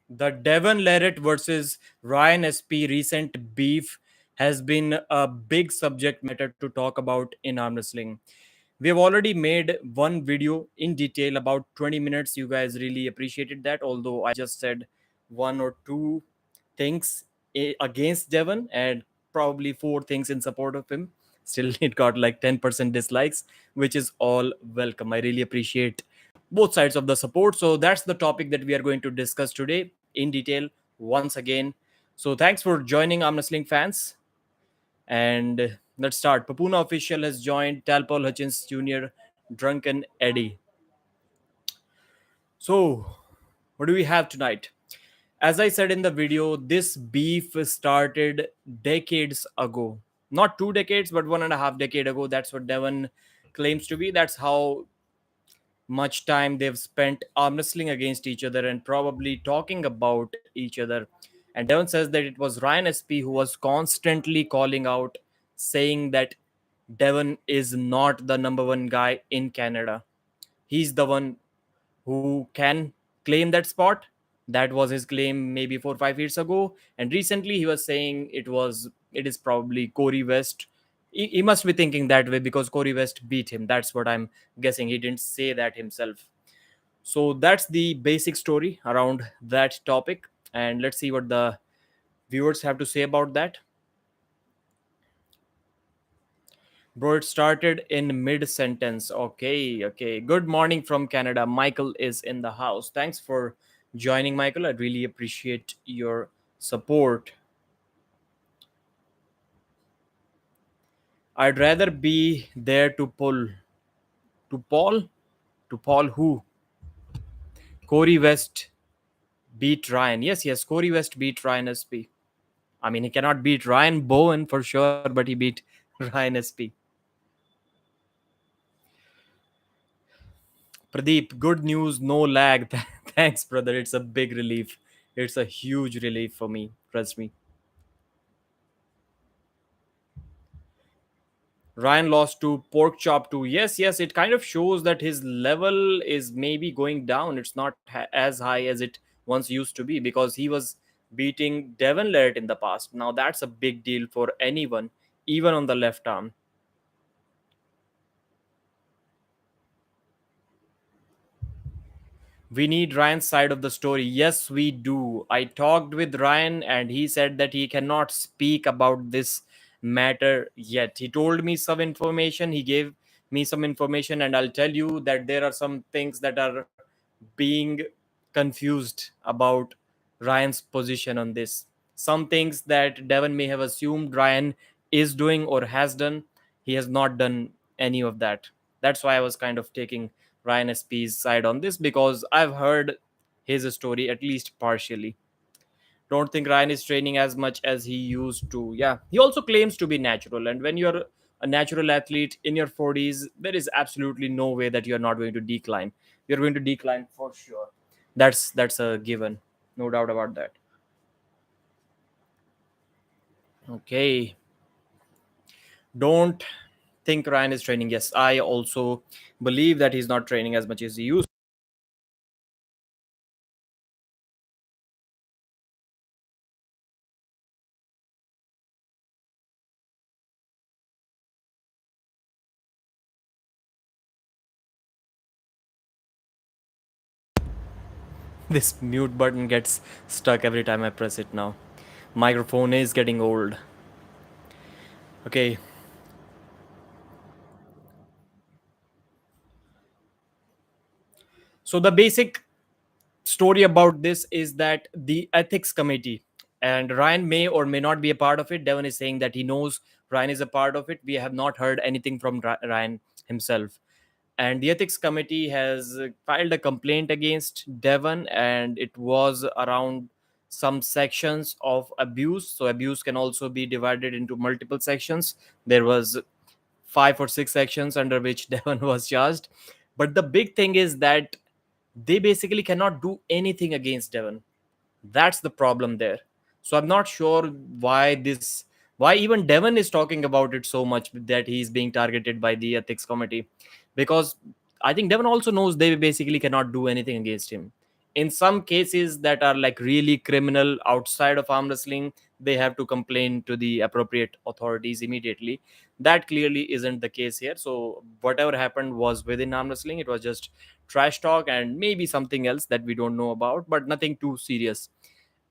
The Devon Larratt versus Ryan Espey recent beef has been a big subject matter to talk about in arm wrestling. We have already made one video in detail about 20 minutes. You guys really appreciated that, although I just said one or two things against Devon and probably four things in support of him. Still, it got like 10% dislikes, which is all welcome. I really appreciate both sides of the support. So that's the topic that we are going to discuss today in detail once again. So thanks for joining Arm Wrestling fans. And let's start. Papuna official has joined Talpol Hutchins Jr. Drunken Eddie. So what do we have tonight? As I said in the video, this beef started decades ago. Not 2 decades, but 1.5 decade ago. That's what Devon claims to be. That's how much time they've spent arm wrestling against each other and probably talking about each other. And Devon says that it was Ryan SP who was constantly calling out, saying that Devon is not the number one guy in Canada. He's the one who can claim that spot. That was his claim maybe 4 or 5 years ago, and recently he was saying it is probably Corey West. He must be thinking that way because Corey West beat him. That's what I'm guessing. He didn't say that himself. So that's the basic story around that topic, and let's see what the viewers have to say about that. Bro, it started in mid sentence. Okay, okay. Good morning from Canada. Michael is in the house. Thanks for joining, Michael. I really appreciate your support. I'd rather be there to pull. To Paul? To Paul who? Corey West beat Ryan. Yes, yes. Corey West beat Ryan SP. I mean, he cannot beat Ryan Bowen for sure, but he beat Ryan SP. Pradeep, good news, no lag. Thanks, brother. It's a big relief. It's a huge relief for me. Trust me. Ryan lost to Pork Chop 2. Yes, yes, it kind of shows that his level is maybe going down. It's not as high as it once used to be because he was beating Devon Larratt in the past. Now that's a big deal for anyone, even on the left arm. We need Ryan's side of the story. Yes, we do. I talked with Ryan and he said that he cannot speak about this matter yet. He told me some information, he gave me some information, and I'll tell you that there are some things that are being confused about Ryan's position on this. Some things that Devon may have assumed Ryan is doing or has done, he has not done any of that. That's why I was kind of taking Ryan SP's side on this because I've heard his story at least partially. Don't think Ryan is training as much as he used to. Yeah, he also claims to be natural, and when you're a natural athlete in your 40s, there is absolutely no way that you're not going to decline. You're going to decline for sure. That's a given, no doubt about that. Okay, don't think Ryan is training. Yes, I also believe that he's not training as much as he used. This mute button gets stuck every time I press it now. Microphone is getting old. Okay. So the basic story about this is that the ethics committee, and Ryan may or may not be a part of it. Devon is saying that he knows Ryan is a part of it. We have not heard anything from Ryan himself. And the ethics committee has filed a complaint against Devon, and it was around some sections of abuse. So abuse can also be divided into multiple sections. There was 5 or 6 sections under which Devon was charged. But the big thing is that they basically cannot do anything against Devon. That's the problem there. So I'm not sure why even Devon is talking about it so much that he's being targeted by the ethics committee, because I think Devon also knows they basically cannot do anything against him. In some cases that are like really criminal outside of arm wrestling, they have to complain to the appropriate authorities immediately. That clearly isn't the case here. So whatever happened was within arm wrestling. It was just trash talk and maybe something else that we don't know about, but nothing too serious.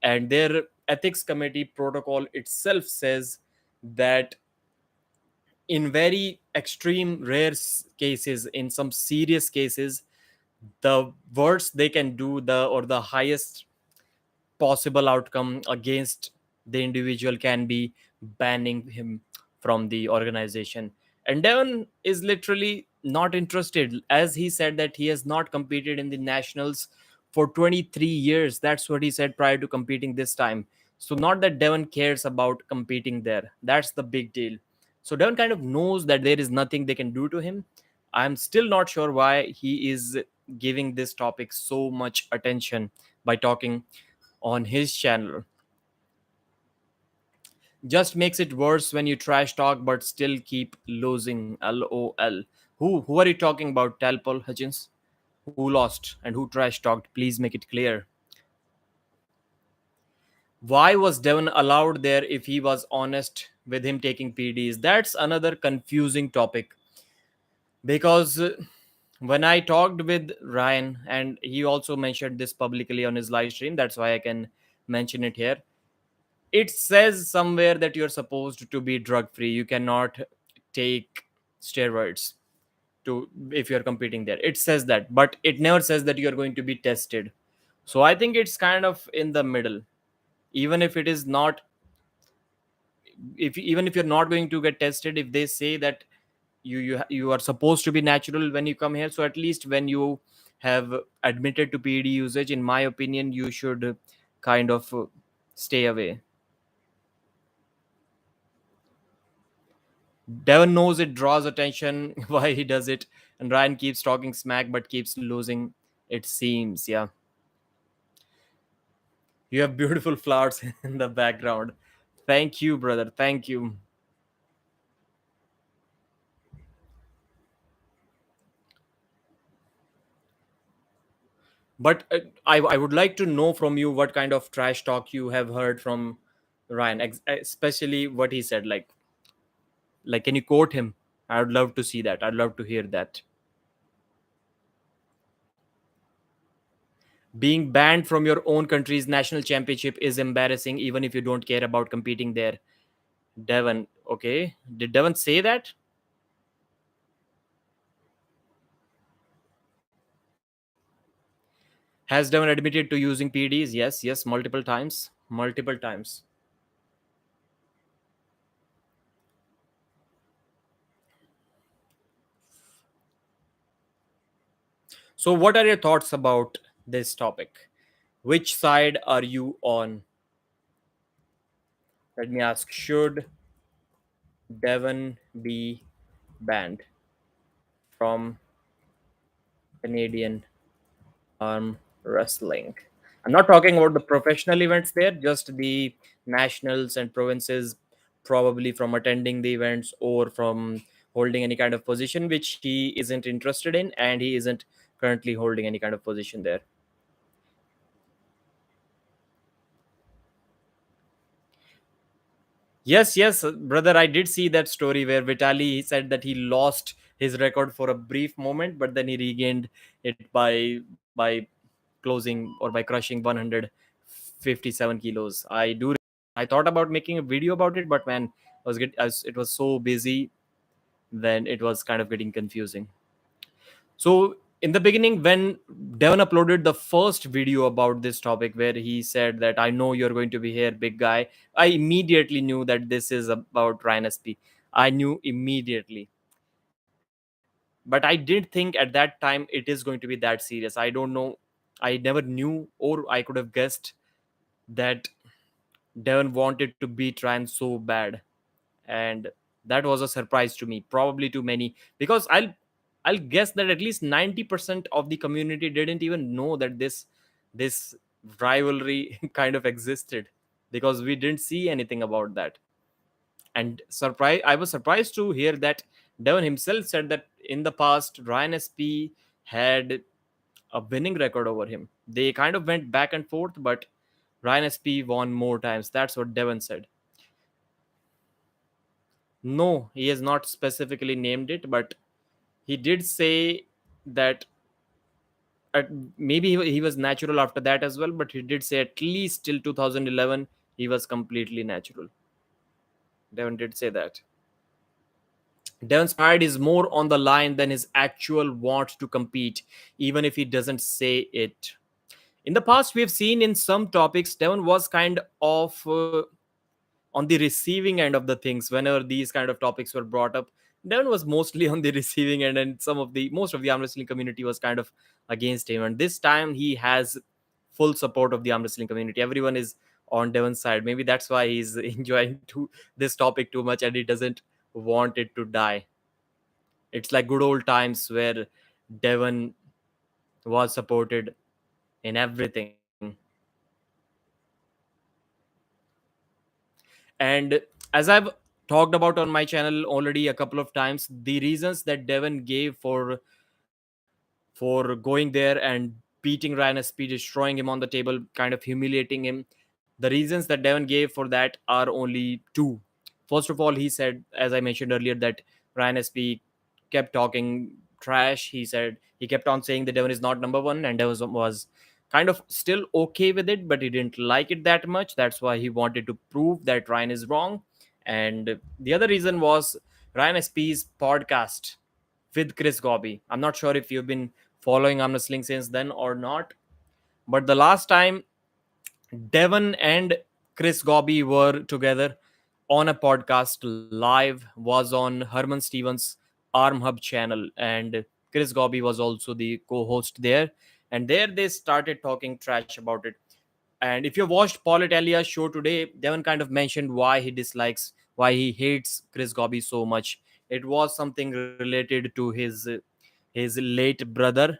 And their ethics committee protocol itself says that in very extreme rare cases, in some serious cases, the worst they can do, the or the highest possible outcome against the individual can be banning him from the organization. And Devon is literally not interested, as he said that he has not competed in the nationals for 23 years. That's what he said prior to competing this time. So not that Devon cares about competing there. That's the big deal. So Devon kind of knows that there is nothing they can do to him. I'm still not sure why he is giving this topic so much attention by talking on his channel. Just makes it worse when you trash talk but still keep losing. LOL. Who are you talking about? Tell Paul Hutchins. Who lost and who trash talked? Please make it clear. Why was Devon allowed there if he was honest with him taking PDs? That's another confusing topic because when I talked with Ryan, and he also mentioned this publicly on his live stream, that's why I can mention it here. It says somewhere that you're supposed to be drug free. You cannot take steroids to if you're competing there. It says that, but it never says that you're going to be tested. So I think it's kind of in the middle. Even if it is not, if even if you're not going to get tested, if they say that you are supposed to be natural when you come here, so at least when you have admitted to PED usage, in my opinion, you should kind of stay away. Devon knows it draws attention why he does it, and Ryan keeps talking smack but keeps losing. It seems, yeah. You have beautiful flowers in the background. Thank you, brother. Thank you. But I would like to know from you what kind of trash talk you have heard from Ryan, especially what he said. Like, can you quote him? I would love to see that. I'd love to hear that. Being banned from your own country's national championship is embarrassing, even if you don't care about competing there. Devon, okay. Did Devon say that? Has Devon admitted to using PDs? Yes, yes, multiple times. Multiple times. So, what are your thoughts about this topic? Which side are you on? Let me ask. Should Devon be banned from Canadian arm wrestling? I'm not talking about the professional events there, just the nationals and provinces, probably from attending the events or from holding any kind of position which he isn't interested in, and he isn't currently holding any kind of position there. Yes, yes, brother. I did see that story where Vitali said that he lost his record for a brief moment, but then he regained it by closing or by crushing 157 kilos. I do. I thought about making a video about it, but man, it was so busy. Then it was kind of getting confusing. So in the beginning, when Devon uploaded the first video about this topic, where he said that I know you're going to be here, big guy, I immediately knew that this is about Ryan SP. I knew immediately, but I didn't think at that time it is going to be that serious. I don't know. I never knew, or I could have guessed that Devon wanted to beat Ryan so bad, and that was a surprise to me, probably to many, because I'll guess that at least 90% of the community didn't even know that this rivalry kind of existed, because we didn't see anything about that. And I was surprised to hear that Devon himself said that in the past Ryan SP had a winning record over him. They kind of went back and forth, but Ryan Espey won more times. That's what Devon said. No, he has not specifically named it, but he did say that at, maybe he was natural after that as well, but he did say at least till 2011 he was completely natural. Devon did say that. Devon's pride is more on the line than his actual want to compete, even if he doesn't say it. In the past, we have seen in some topics, Devon was kind of on the receiving end of the things whenever these kind of topics were brought up. Devon was mostly on the receiving end, and most of the arm wrestling community was kind of against him. And this time, he has full support of the arm wrestling community. Everyone is on Devon's side. Maybe that's why he's enjoying this topic too much, and he doesn't want it to die. It's like good old times where Devon was supported in everything. And as I've talked about on my channel already a couple of times, the reasons that Devon gave for going there and beating Ryan Espey, destroying him on the table, kind of humiliating him, the reasons that Devon gave for that are only two. First of all, he said, as I mentioned earlier, that Ryan Espey kept talking trash. He said he kept on saying that Devon is not number one, and Devon was kind of still okay with it, but he didn't like it that much. That's why he wanted to prove that Ryan is wrong. And the other reason was Ryan Espey's podcast with Chris Gobby. I'm not sure if you've been following arm wrestling since then or not, but the last time Devon and Chris Gobby were together on a podcast live was on Herman Stevens' Arm Hub channel, and Chris Gobby was also the co-host there. And there they started talking trash about it. And if you watched Paul Italia's show today, Devon kind of mentioned why he hates Chris Gobby so much. It was something related to his late brother,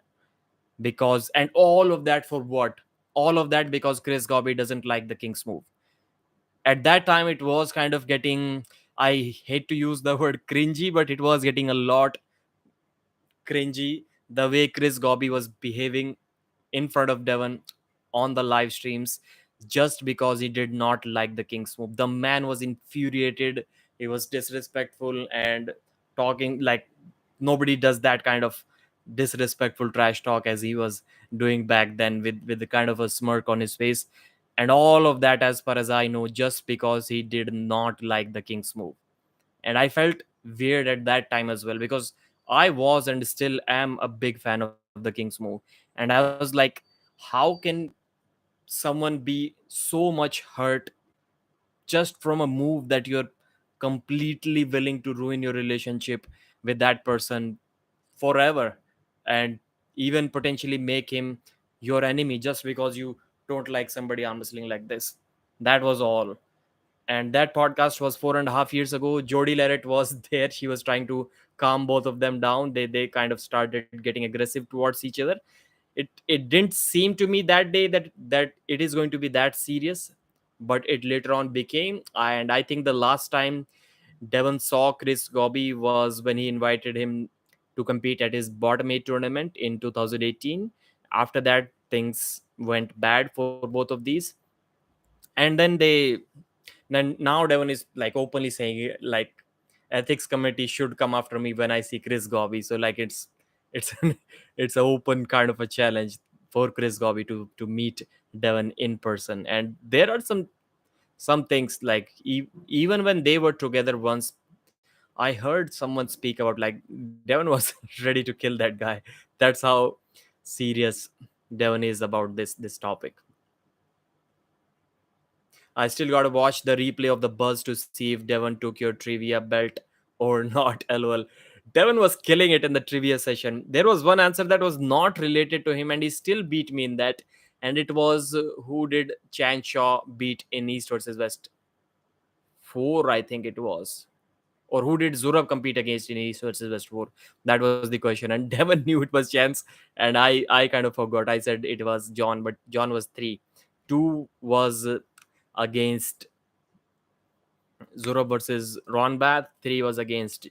because and all of that for what? All of that because Chris Gobby doesn't like the King's move. At that time, it was kind of getting, I hate to use the word cringy, but it was getting a lot cringy the way Chris Gobby was behaving in front of Devon on the live streams, just because he did not like the King's move. The man was infuriated. He was disrespectful and talking like nobody does that kind of disrespectful trash talk as he was doing back then, with the kind of a smirk on his face. And all of that, as far as I know, just because he did not like the King's move. And I felt weird at that time as well, because I was and still am a big fan of the King's move. And I was like, how can someone be so much hurt just from a move that you're completely willing to ruin your relationship with that person forever, and even potentially make him your enemy just because you don't like somebody arm wrestling like this? That was all. And that podcast was 4.5 years ago. Jody Larratt was there. She was trying to calm both of them down. They kind of started getting aggressive towards each other. It didn't seem to me that day that it is going to be that serious, but it later on became. And I think the last time Devon saw Chris Gobby was when he invited him to compete at his bottom 8 tournament in 2018. After that, things went bad for both of these. And then now Devon is like openly saying like ethics committee should come after me when I see Chris Gobby. So like it's an, it's an open kind of a challenge for Chris Gobby to meet Devon in person. And there are some things like even when they were together once, I heard someone speak about like Devon was ready to kill that guy. That's how serious Devon is about this topic. I still gotta watch the replay of the buzz to see if Devon took your trivia belt or not. LOL. Devon was killing it in the trivia session. There was one answer that was not related to him, and he still beat me in that. And it was who did Chan Shaw beat in East versus West 4, I think it was. Or who did Zurav compete against in East versus West 4? That was the question. And Devon knew it was Chance, and I kind of forgot. I said it was John, but John was 3. 2 was against Zuro versus Ron Bath. 3 was against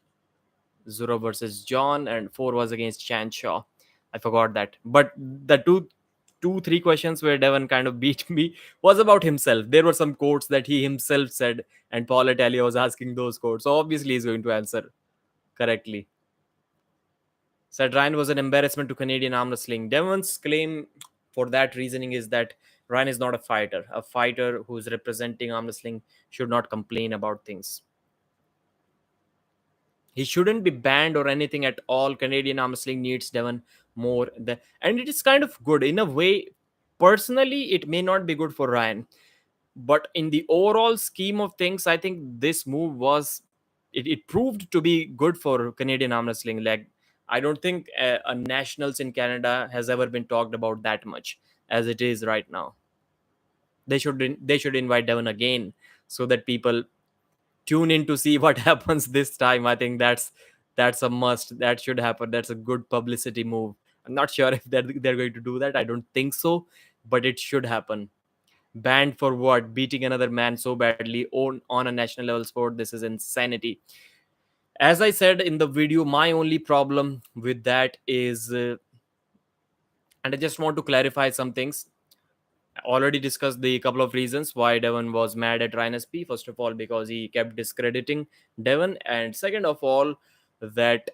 Zuro versus John, and 4 was against Chan Shaw. I forgot that. But the two 2 3 questions where Devon kind of beat me was about himself. There were some quotes that he himself said, and Paul Italia was asking those quotes. So obviously he's going to answer correctly. Said Ryan was an embarrassment to Canadian arm wrestling. Devon's claim for that reasoning is that Ryan is not a fighter. A fighter who's representing arm wrestling should not complain about things. He shouldn't be banned or anything at all. Canadian arm wrestling needs Devon more. And it is kind of good. In a way, personally, it may not be good for Ryan. But in the overall scheme of things, I think this move was, it proved to be good for Canadian arm wrestling. Like, I don't think a nationals in Canada has ever been talked about that much as it is right now. They should invite Devon again so that people tune in to see what happens this time. I think that's a must. That should happen. That's a good publicity move. I'm not sure if they're going to do that. I don't think so, but it should happen. Banned for what? Beating another man so badly on a national level sport. This is insanity. As I said in the video, my only problem with that is, and I just want to clarify some things. Already discussed the couple of reasons why Devon was mad at Ryan Espey. First of all, because he kept discrediting Devon, and second of all, that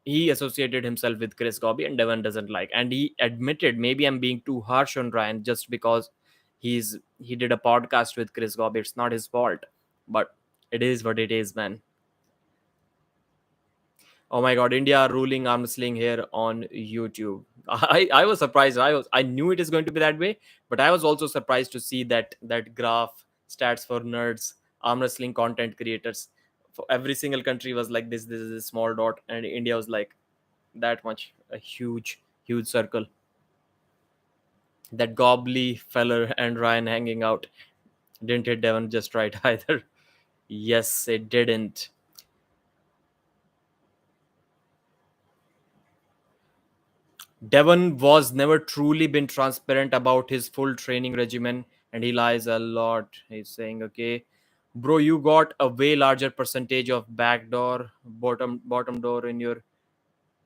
he associated himself with Chris Gobby and Devon doesn't like. And he admitted, maybe I'm being too harsh on Ryan just because he did a podcast with Chris Gobby. It's not his fault, but it is what it is, man. Oh my god, India are ruling arm wrestling here on YouTube. I was surprised. I knew it is going to be that way, but I was also surprised to see that graph, stats for nerds, arm wrestling content creators. For every single country was like this is a small dot, and India was like that much, a huge circle. That Gobbly feller and Ryan hanging out didn't hit Devon just right either. Yes, it didn't. Devon was never truly been transparent about his full training regimen, and he lies a lot. He's saying, okay, bro, you got a way larger percentage of back door, bottom door in your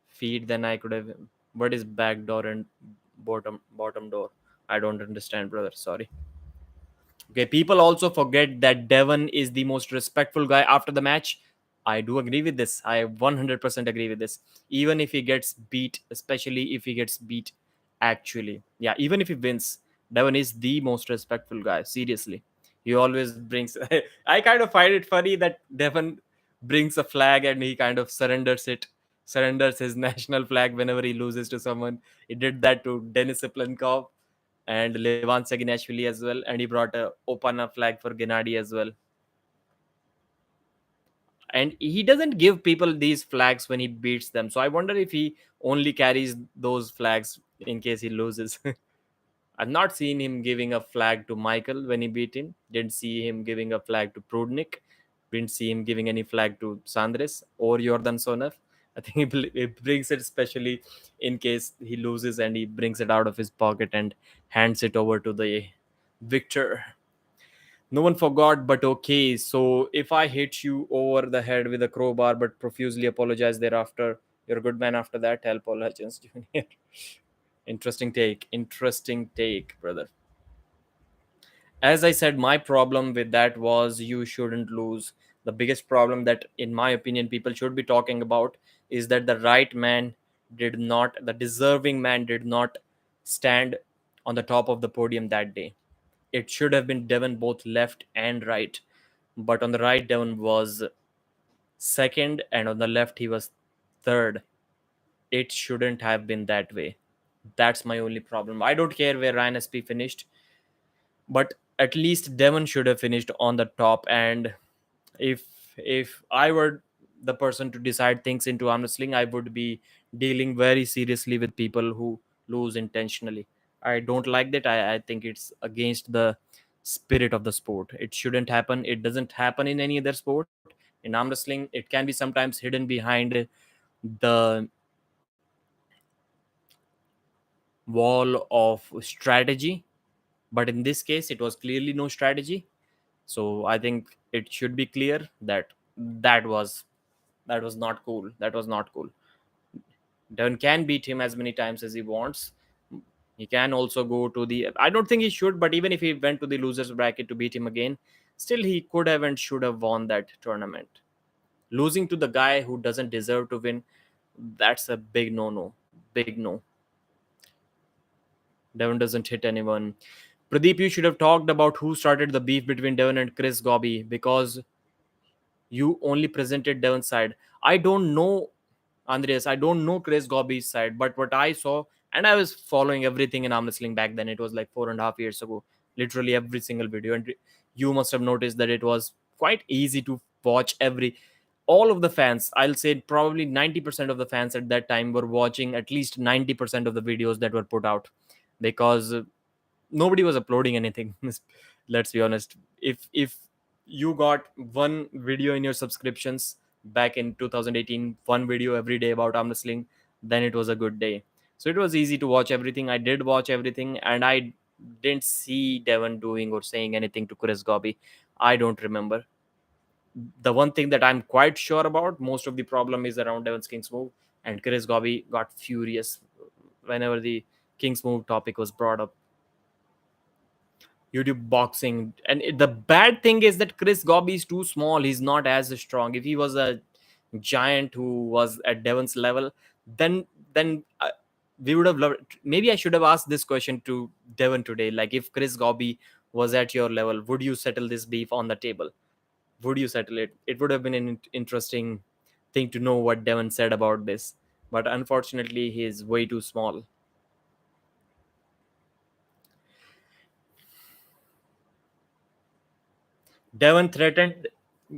feed than I could have. What is back door and bottom door? I don't understand, brother. Sorry. Okay, people also forget that Devon is the most respectful guy after the match. I do agree with this. I 100% agree with this. Even if he gets beat, especially if he gets beat, actually. Yeah, even if he wins, Devon is the most respectful guy. Seriously. He always brings. I kind of find it funny that Devon brings a flag and he kind of surrenders his national flag whenever he loses to someone. He did that to Denis Siplenkov and Levan Saginashvili as well, and he brought a Opana flag for Gennady as well. And he doesn't give people these flags when he beats them. So I wonder if he only carries those flags in case he loses. I've not seen him giving a flag to Michael when he beat him. Didn't see him giving a flag to Prudnik. Didn't see him giving any flag to Sandres or Jordan Sonev. I think he brings it especially in case he loses, and he brings it out of his pocket and hands it over to the victor. No one forgot, but okay. So if I hit you over the head with a crowbar but profusely apologize thereafter, you're a good man after that. Tell Paul Hutchins Jr. Interesting take. Interesting take, brother. As I said, my problem with that was you shouldn't lose. The biggest problem that, in my opinion, people should be talking about is that the right man did not, the deserving man did not stand on the top of the podium that day. It should have been Devon both left and right. But on the right, Devon was second, and on the left, he was third. It shouldn't have been that way. That's my only problem. I don't care where Ryan SP finished, but at least Devon should have finished on the top. And if if I were the person to decide things into arm wrestling, I would be dealing very seriously with people who lose intentionally. I don't like that. I think it's against the spirit of the sport. It shouldn't happen. It doesn't happen in any other sport. In arm wrestling, it can be sometimes hidden behind the wall of strategy, but in this case, it was clearly no strategy. So I think it should be clear that that was that was not cool. That was not cool. Devon can beat him as many times as he wants. He can also go to the. I don't think he should, but even if he went to the losers bracket to beat him again, still he could have and should have won that tournament. Losing to the guy who doesn't deserve to win, that's a big no no. Big no. Devon doesn't hit anyone. Pradeep, you should have talked about who started the beef between Devon and Chris Gobby because you only presented Devon's side. I don't know, Andreas. I don't know Chris Gobby's side, but what I saw, and I was following everything in arm wrestling back then. It was like 4.5 years ago, literally every single video, and you must have noticed that it was quite easy to watch all of the fans. I'll say probably 90% of the fans at that time were watching at least 90% of the videos that were put out because nobody was uploading anything. Let's be honest. If you got one video in your subscriptions back in 2018, one video every day about arm wrestling, then it was a good day. So it was easy to watch everything. I did watch everything, and I didn't see Devon doing or saying anything to Chris Gobby. I don't remember. The one thing that I'm quite sure about, most of the problem is around Devon's King's move, and Chris Gobby got furious whenever the King's move topic was brought up. YouTube boxing. And the bad thing is that Chris Gobby is too small. He's not as strong. If he was a giant who was at Devon's level, then we would have loved. Maybe I should have asked this question to Devon today. Like, if Chris Gobby was at your level, would you settle this beef on the table? Would you settle it? It would have been an interesting thing to know what Devon said about this. But unfortunately, he's way too small. Devon threatened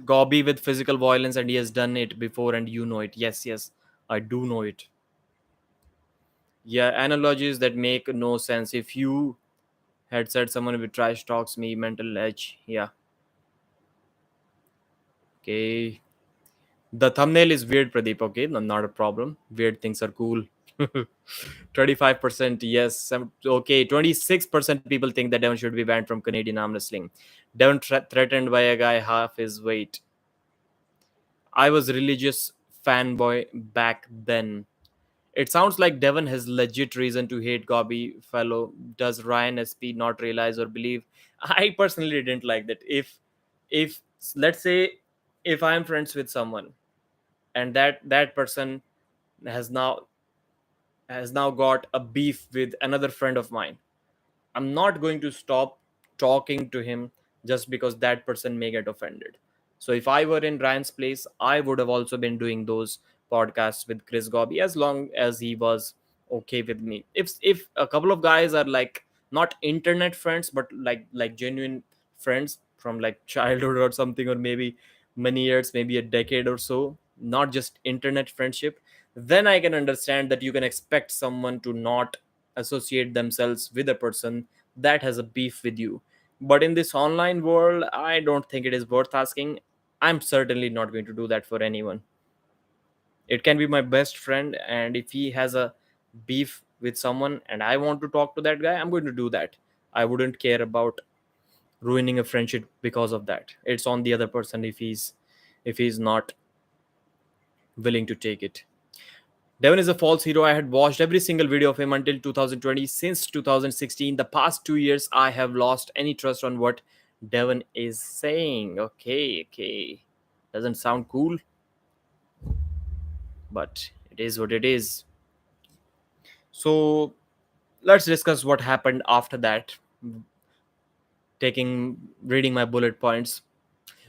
Gobby with physical violence, and he has done it before, and you know it. Yes, yes, I do know it. Yeah, analogies that make no sense. If you had said someone with trash talks me, mental edge. Yeah, okay. The thumbnail is weird, Pradeep. Okay, no, not a problem. Weird things are cool. 25%, yes. Okay, 26% people think that Devon should be banned from Canadian arm wrestling. Devon threatened by a guy half his weight. I was religious fanboy back then. It sounds like Devon has legit reason to hate Gobby fellow. Does Ryan SP not realize or believe? I personally didn't like that. If let's say if I'm friends with someone and that person has now got a beef with another friend of mine, I'm not going to stop talking to him just because that person may get offended. So if I were in Ryan's place, I would have also been doing those podcasts with Chris Gobby as long as he was okay with me. If a couple of guys are like not internet friends but like genuine friends from like childhood or something, or maybe many years, maybe a decade or so, not just internet friendship, then I can understand that you can expect someone to not associate themselves with a person that has a beef with you. But in this online world, I don't think it is worth asking. I'm certainly not going to do that for anyone. It can be my best friend, and if he has a beef with someone and I want to talk to that guy, I'm going to do that. I wouldn't care about ruining a friendship because of that. It's on the other person if he's not willing to take it. Devon is a false hero. I had watched every single video of him until 2020. Since 2016, the past 2 years, I have lost any trust on what Devon is saying. Okay, okay. Doesn't sound cool, but it is what it is. So let's discuss what happened after that. Reading my bullet points.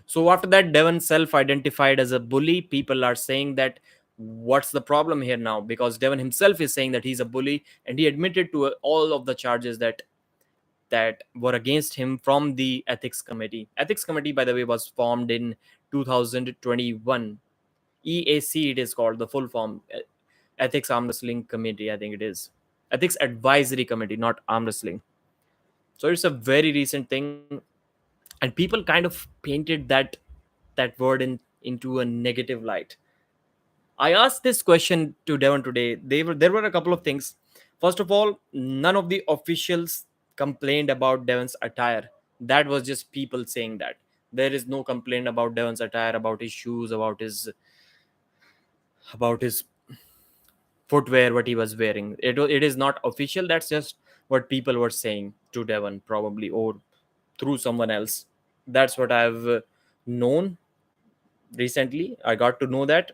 So after that, Devon self-identified as a bully. People are saying that what's the problem here now? Because Devon himself is saying that he's a bully, and he admitted to all of the charges that were against him from the ethics committee. Ethics committee, by the way, was formed in 2021. EAC, it is called, the full form. Ethics Arm Wrestling Committee, I think it is. Ethics Advisory Committee, not arm wrestling. So it's a very recent thing, and people kind of painted that word into a negative light. I asked this question to Devon today. There were a couple of things. First of all, none of the officials complained about Devon's attire. That was just people saying that. There is no complaint about Devon's attire, about his shoes, about his footwear, what he was wearing. It is not official. That's just what people were saying to Devon, probably, or through someone else. That's what I've known recently. I got to know that.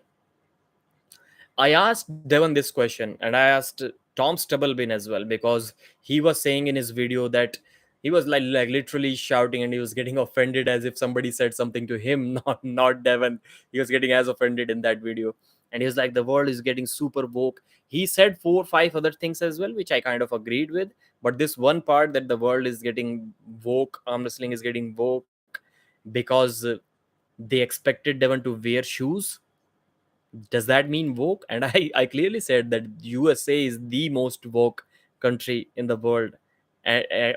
I asked Devon this question, and I asked Tom Stubblebin as well, because he was saying in his video that he was like literally shouting, and he was getting offended as if somebody said something to him, not Devon. He was getting as offended in that video, and he was like, "The world is getting super woke." He said four, five other things as well, which I kind of agreed with. But this one part, that the world is getting woke, arm wrestling is getting woke because they expected Devon to wear shoes. Does that mean woke? And I clearly said that USA is the most woke country in the world,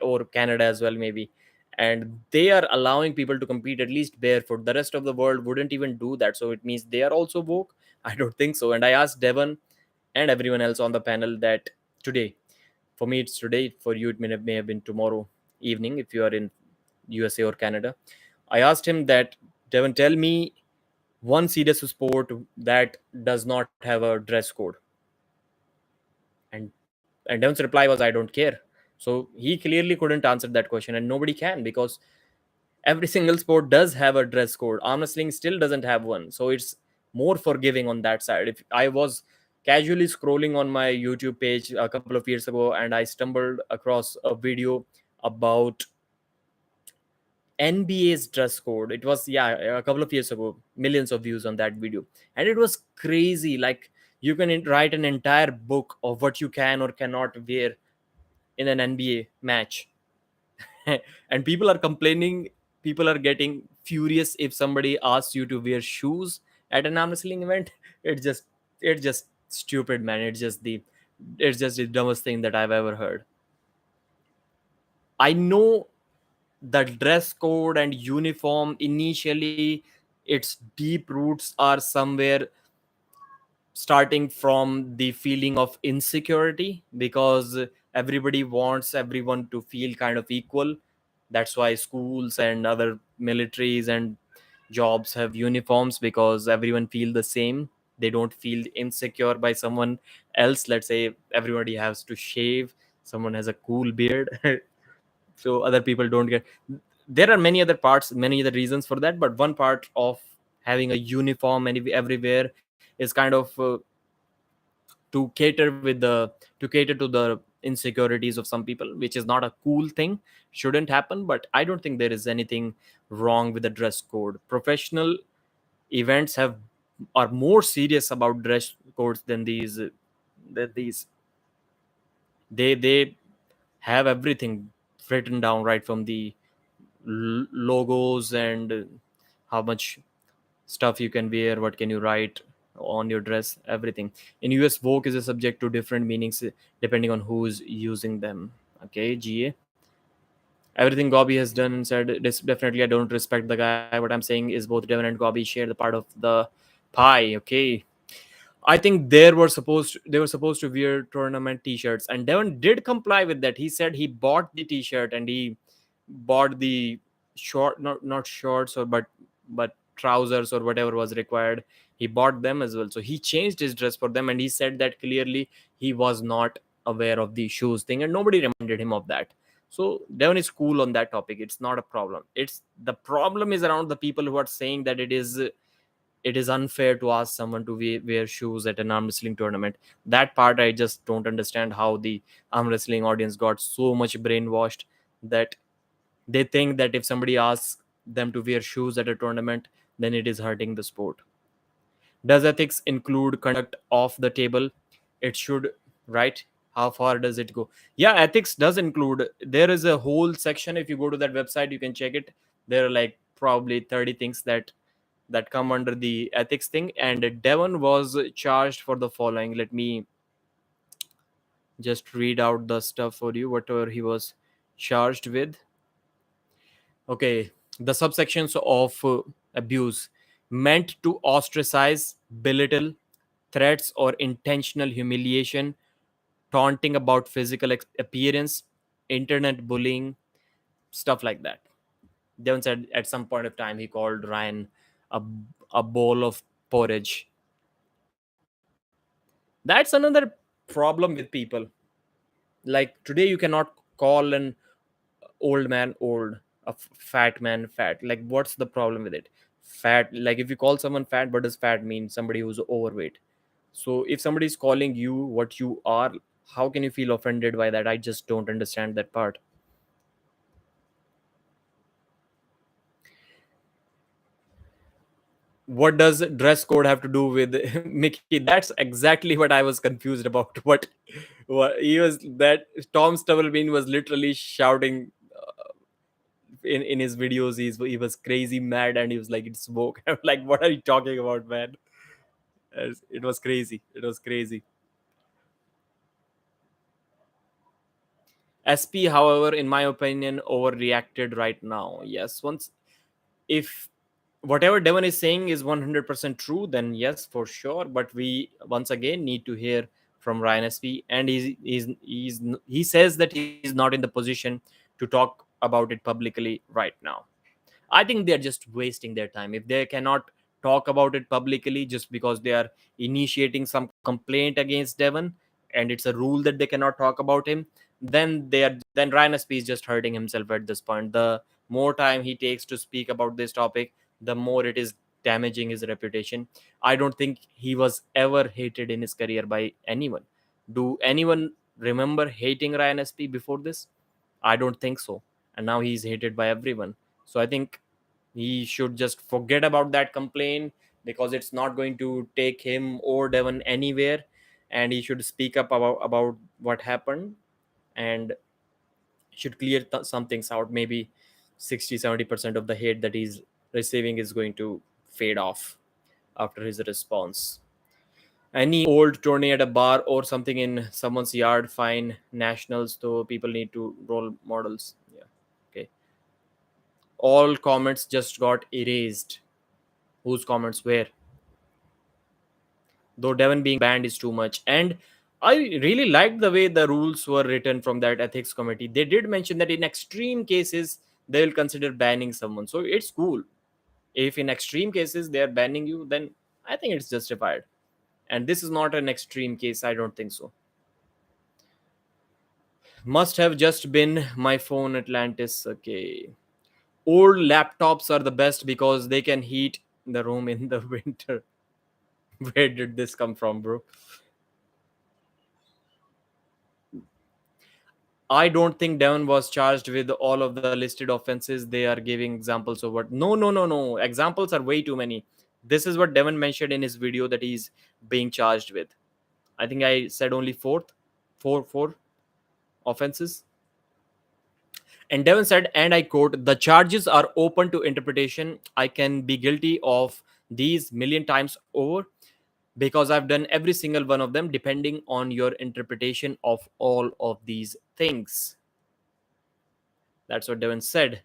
or Canada as well, maybe. And they are allowing people to compete at least barefoot. The rest of the world wouldn't even do that. So it means they are also woke? I don't think so. And I asked Devon and everyone else on the panel that today, for me, it's today. For you, it may have been tomorrow evening if you are in USA or Canada. I asked him that, Devon, tell me one serious sport that does not have a dress code. And and Devon's reply was, I don't care. So he clearly couldn't answer that question, and nobody can, because every single sport does have a dress code. Arm wrestling still doesn't have one, so it's more forgiving on that side. If I was casually scrolling on my YouTube page a couple of years ago, and I stumbled across a video about NBA's dress code. It was, yeah, a couple of years ago, millions of views on that video. And it was crazy. Like, you can write an entire book of what you can or cannot wear in an NBA match. And people are complaining, people are getting furious if somebody asks you to wear shoes at an arm wrestling event. It just it's just stupid, man. It's just the dumbest thing that I've ever heard. I know the dress code and uniform initially, its deep roots are somewhere starting from the feeling of insecurity, because everybody wants everyone to feel kind of equal. That's why schools and other militaries and jobs have uniforms, because everyone feel the same. They don't feel insecure by someone else. Let's say everybody has to shave, someone has a cool beard, so other people don't get. There are many other parts, many other reasons for that, but one part of having a uniform everywhere is kind of to cater to the insecurities of some people, which is not a cool thing, shouldn't happen. But I don't think there is anything wrong with the dress code. Professional events are more serious about dress codes than these. They have everything written down, right from the logos, and how much stuff you can wear, what can you write on your dress, everything. In US, vogue is a subject to different meanings depending on who's using them. Okay, GA. Everything Gobby has done and said, this definitely, I don't respect the guy. What I'm saying is both Devon and Gobby share the part of the pie. Okay, I think they were supposed to wear tournament T-shirts, and Devon did comply with that. He said he bought the T-shirt, and he bought the not shorts, but trousers or whatever was required. He bought them as well. So he changed his dress for them, and he said that clearly he was not aware of the shoes thing, and nobody reminded him of that. So Devon is cool on that topic. It's not a problem. It's the problem is around the people who are saying that it is unfair to ask someone to wear shoes at an arm wrestling tournament. That part I just don't understand, how the arm wrestling audience got so much brainwashed that they think that if somebody asks them to wear shoes at a tournament, then it is hurting the sport. Does ethics include conduct off the table? It should, right? How far does it go? Yeah, ethics does include. There is a whole section. If you go to that website, you can check it. There are like probably 30 things that come under the ethics thing. And Devon was charged for the following. Let me just read out the stuff for you, whatever he was charged with. Okay, the subsections of abuse: meant to ostracize, belittle, threats or intentional humiliation, taunting about physical appearance, internet bullying, stuff like that. Devon said at some point of time he called Ryan a, a bowl of porridge. That's another problem with people. Like today, you cannot call an old man old, fat man fat. Like, what's the problem with it? Fat, like if you call someone fat, what does fat mean? Somebody who's overweight. So if somebody is calling you what you are, how can you feel offended by that? I just don't understand that part. What does dress code have to do with Mickey? That's exactly what I was confused about. What he was, that Tom Stubblebean was literally shouting in his videos. He was crazy mad and he was like, it's smoke. I'm like, what are you talking about, man? It was crazy. It was crazy. SP, however, in my opinion, overreacted right now. Yes, once, if whatever Devon is saying is 100% true, then yes, for sure. But we once again need to hear from Ryan SP, and he says that he's not in the position to talk about it publicly right now. I think they're just wasting their time. If they cannot talk about it publicly just because they are initiating some complaint against Devon, and it's a rule that they cannot talk about him, then Ryan SP is just hurting himself at this point. The more time he takes to speak about this topic, the more it is damaging his reputation. I don't think he was ever hated in his career by anyone. Do anyone remember hating Ryan SP before this? I don't think so. And now he's hated by everyone. So I think he should just forget about that complaint, because it's not going to take him or Devon anywhere. And he should speak up about what happened, and should clear some things out. Maybe 60-70% of the hate that he's receiving is going to fade off after his response. Any old tourney at a bar or something in someone's yard, fine. Nationals, though, people need to role models. Yeah. Okay. All comments just got erased. Whose comments were? Though Devon being banned is too much. And I really liked the way the rules were written from that ethics committee. They did mention that in extreme cases, they will consider banning someone. So it's cool. If in extreme cases they are banning you, then I think it's justified. And this is not an extreme case. I don't think so. Must have just been my phone, Atlantis. Okay. Old laptops are the best because they can heat the room in the winter. Where did this come from, bro? I don't think Devon was charged with all of the listed offenses. They are giving examples of what. No, no, no, no. Examples are way too many. This is what Devon mentioned in his video that he's being charged with. I think I said only four offenses. And Devon said, and I quote, the charges are open to interpretation. I can be guilty of these million times over because I've done every single one of them, depending on your interpretation of all of these things. That's what Devon said.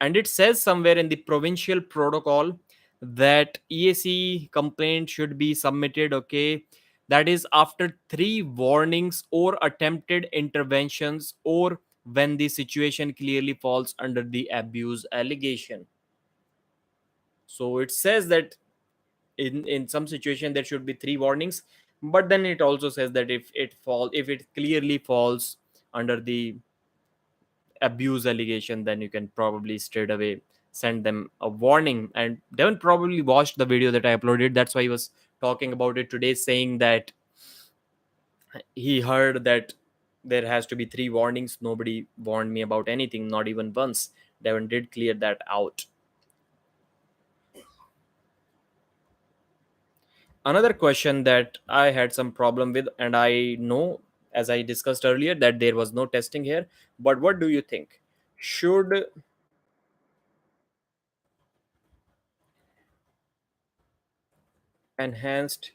And it says somewhere in the provincial protocol that EAC complaint should be submitted, okay, that is after 3 warnings or attempted interventions, or when the situation clearly falls under the abuse allegation. So it says that in some situation there should be 3 warnings, but then it also says that if it clearly falls under the abuse allegation, then you can probably straight away send them a warning. And Devon probably watched the video that I uploaded. That's why he was talking about it today, saying that he heard that there has to be 3 warnings. Nobody warned me about anything, not even once. Devon did clear that out. Another question that I had some problem with, and I know, as I discussed earlier, that there was no testing here, but what do you think? Should enhanced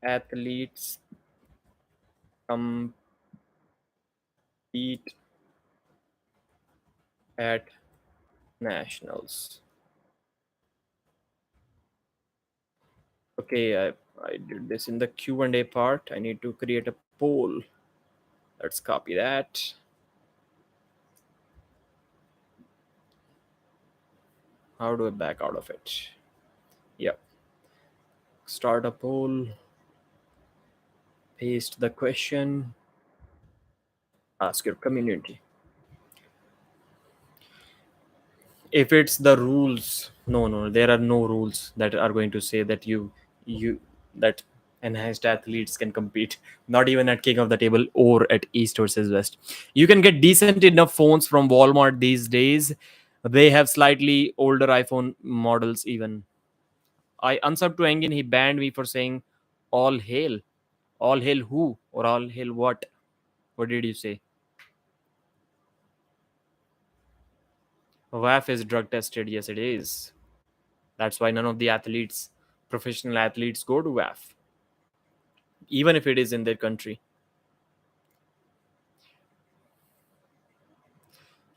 athletes compete at nationals? Okay, I did this in the Q&A part. I need to create a poll. Let's copy that. How do I back out of it? Yep. Start a poll. Paste the question. Ask your community. If it's the rules, no, there are no rules that are going to say that you that enhanced athletes can compete, not even at king of the table or at east versus west. You can get decent enough phones from Walmart these days. They have slightly older iPhone models even. I unsubbed to Engin. He banned me for saying all hail. All hail who? Or all hail what? What did you say? WAF is drug tested. Yes, it is. That's why none of the athletes, professional athletes, go to WAF, even if it is in their country.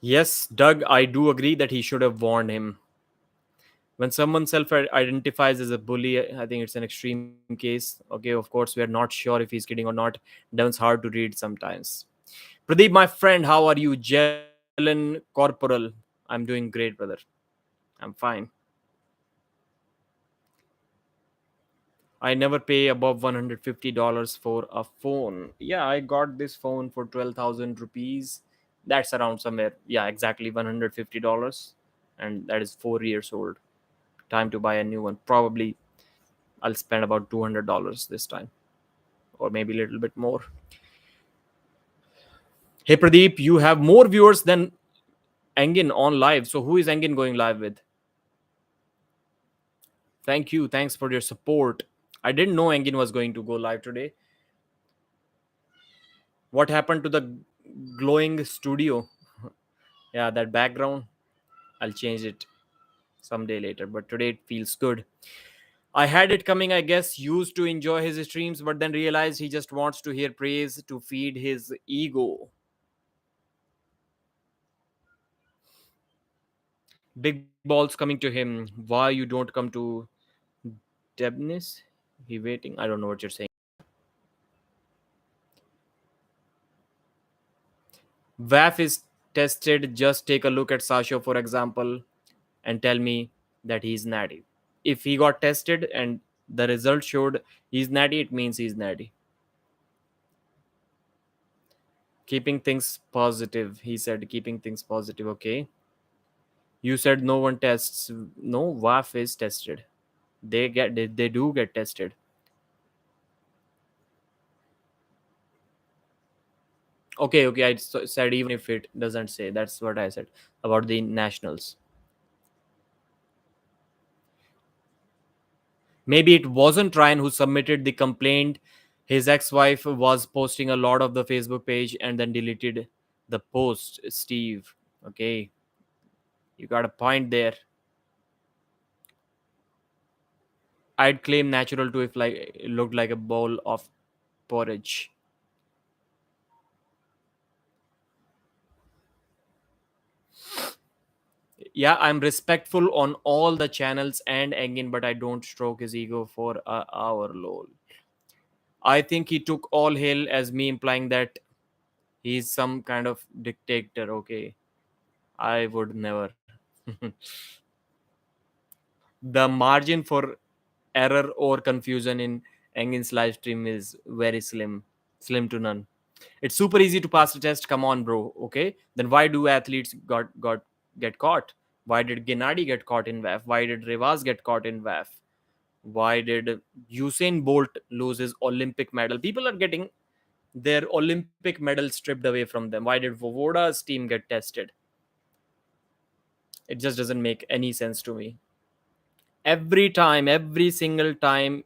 Yes, Doug, I do agree that he should have warned him. When someone self identifies as a bully, I think it's an extreme case. Okay, of course, we are not sure if he's kidding or not. Devon's hard to read sometimes. Pradeep, my friend, how are you? Jelen Corporal. I'm doing great, brother. I'm fine. I never pay above $150 for a phone. Yeah, I got this phone for 12,000 rupees. That's around somewhere. Yeah, exactly $150. And that is 4 years old. Time to buy a new one. Probably I'll spend about $200 this time, or maybe a little bit more. Hey, Pradeep, you have more viewers than Engin on live. So, who is Engin going live with? Thank you. Thanks for your support. I didn't know Engin was going to go live today. What happened to the glowing studio? Yeah, that background, I'll change it someday later, but today it feels good. I had it coming, I guess, used to enjoy his streams, but then realized he just wants to hear praise to feed his ego. Big balls coming to him. Why you don't come to Debnis? He waiting. I don't know what you're saying. WAF is tested. Just take a look at Sasho, for example, and tell me that he's natty. If he got tested and the result showed he's natty, it means he's natty. Keeping things positive, he said. Keeping things positive. Okay. You said no one tests. No, WAF is tested. They do get tested. Okay. Said even if it doesn't say. That's what I said about the nationals. Maybe it wasn't Ryan who submitted the complaint. His ex-wife was posting a lot of the Facebook page and then deleted the post. Steve. Okay, you got a point there. I'd claim natural too if like it looked like a bowl of porridge. Yeah, I'm respectful on all the channels and Engin, but I don't stroke his ego for a hour. Lol. I think he took all hail as me implying that he's some kind of dictator. Okay, I would never. The margin for error or confusion in Engin's live stream is very slim to none. It's super easy to pass the test. Come on, bro. Okay, then why do athletes got get caught? Why did Gennady get caught in WAF? Why did Rivas get caught in WAF? Why did Usain Bolt lose his Olympic medal? People are getting their Olympic medal stripped away from them. Why did Vovoda's team get tested? It just doesn't make any sense to me. Every single time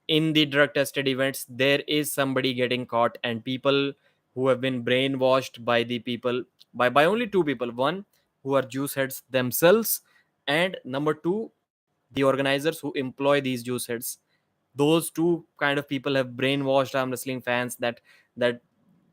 in the drug tested events, there is somebody getting caught, and people who have been brainwashed by the people, by only two people. One, who are juice heads themselves, and number two, the organizers who employ these juice heads. Those two kind of people have brainwashed arm wrestling fans that